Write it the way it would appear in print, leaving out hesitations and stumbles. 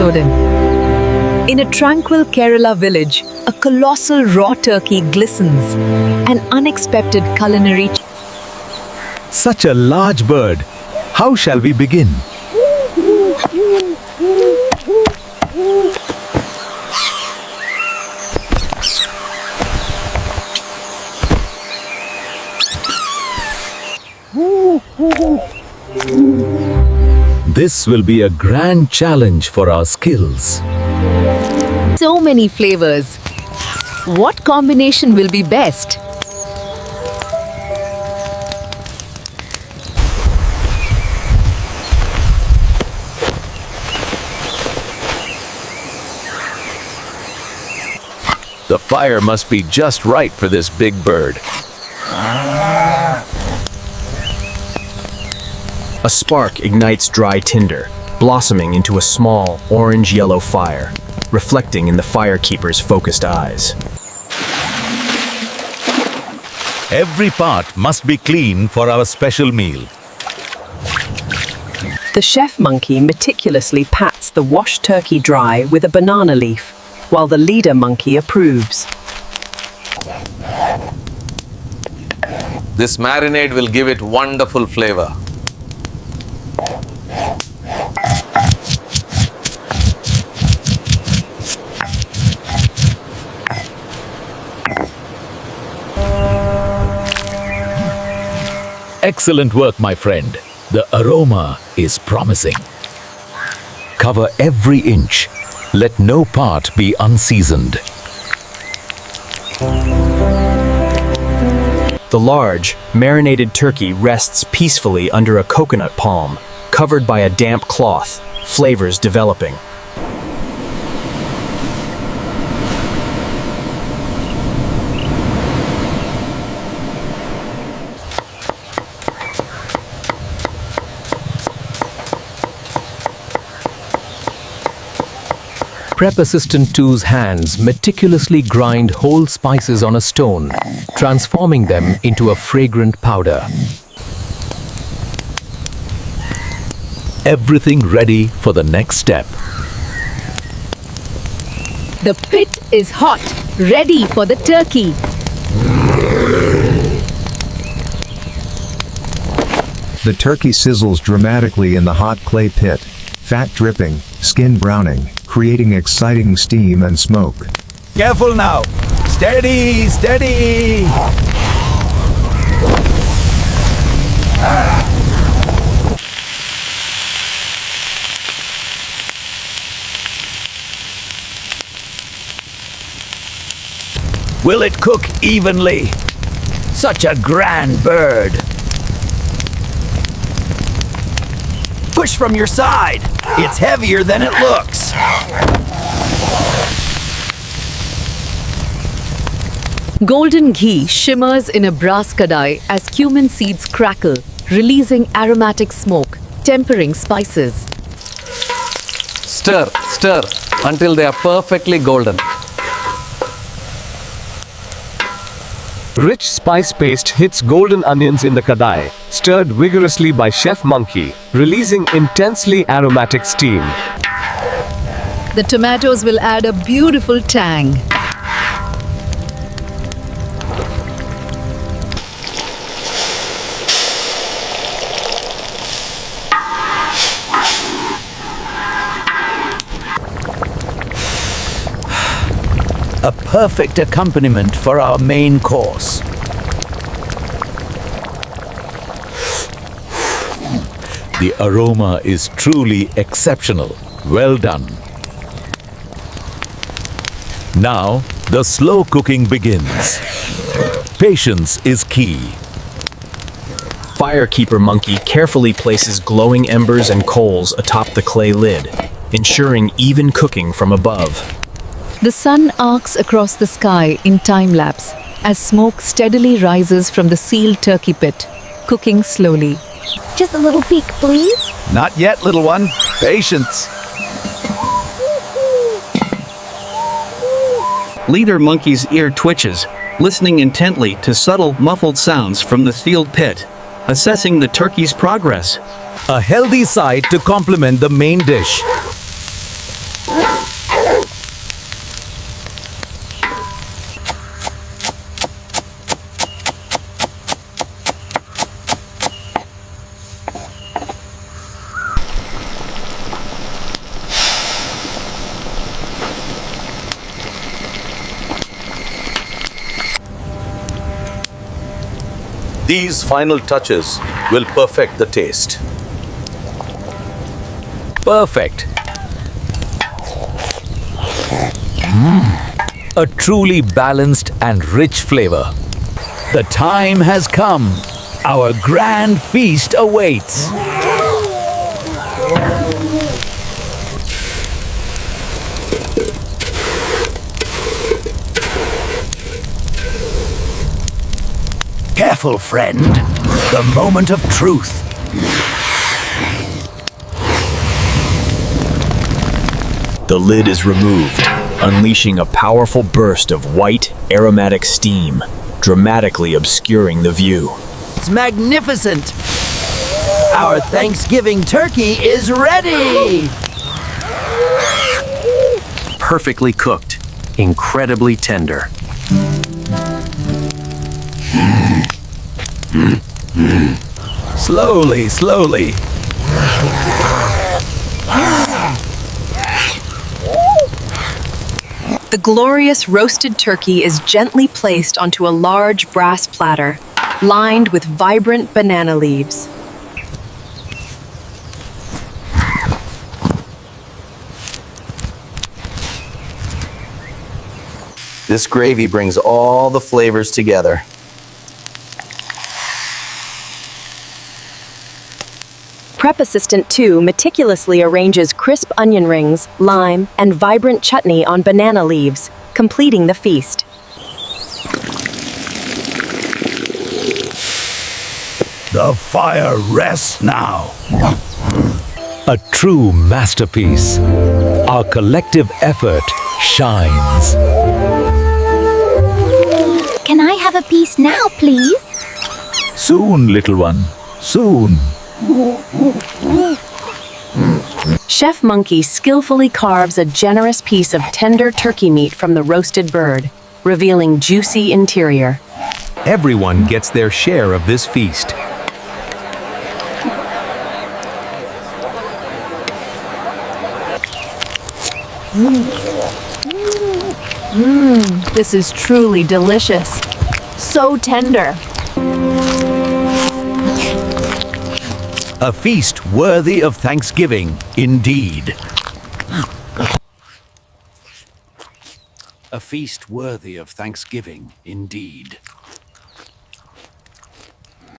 In a tranquil Kerala village, a colossal raw turkey glistens, an unexpected culinary. Such a large bird. How shall we begin? This will be a grand challenge for our skills. So many flavors. What combination will be best? The fire must be just right for this big bird. A spark ignites dry tinder, blossoming into a small, orange-yellow fire, reflecting in the firekeeper's focused eyes. Every part must be clean for our special meal. The chef monkey meticulously pats the washed turkey dry with a banana leaf, while the leader monkey approves. This marinade will give it wonderful flavor. Excellent work, my friend. The aroma is promising. Cover every inch. Let no part be unseasoned. The large, marinated turkey rests peacefully under a coconut palm, covered by a damp cloth, flavors developing. Prep Assistant 2's hands meticulously grind whole spices on a stone, transforming them into a fragrant powder. Everything ready for the next step. The pit is hot, ready for the turkey. The turkey sizzles dramatically in the hot clay pit, fat dripping, skin browning, creating exciting steam and smoke. Careful now. Steady, steady. Will it cook evenly? Such a grand bird. Push from your side. It's heavier than it looks. Golden ghee shimmers in a brass kadai as cumin seeds crackle, releasing aromatic smoke, tempering spices. Stir, stir until they are perfectly golden. Rich spice paste hits golden onions in the kadai, stirred vigorously by Chef Monkey, releasing intensely aromatic steam. The tomatoes will add a beautiful tang. A perfect accompaniment for our main course. The aroma is truly exceptional. Well done. Now, the slow cooking begins. Patience is key. Firekeeper monkey carefully places glowing embers and coals atop the clay lid, ensuring even cooking from above. The sun arcs across the sky in time-lapse as smoke steadily rises from the sealed turkey pit, cooking slowly. Just a little peek, please. Not yet, little one. Patience. Leader monkey's ear twitches, listening intently to subtle, muffled sounds from the sealed pit, assessing the turkey's progress. A healthy side to complement the main dish. These final touches will perfect the taste. Perfect. A truly balanced and rich flavor. The time has come. Our grand feast awaits. Careful, friend. The moment of truth. The lid is removed, unleashing a powerful burst of white, aromatic steam, dramatically obscuring the view. It's magnificent! Our Thanksgiving turkey is ready! Perfectly cooked, incredibly tender. Slowly, slowly. The glorious roasted turkey is gently placed onto a large brass platter, lined with vibrant banana leaves. This gravy brings all the flavors together. Prep Assistant 2 meticulously arranges crisp onion rings, lime, and vibrant chutney on banana leaves, completing the feast. The fire rests now. A true masterpiece. Our collective effort shines. Can I have a piece now, please? Soon, little one. Soon. Chef Monkey skillfully carves a generous piece of tender turkey meat from the roasted bird, revealing juicy interior. Everyone gets their share of this feast. This is truly delicious. So tender. A feast worthy of Thanksgiving, indeed. A feast worthy of Thanksgiving, indeed.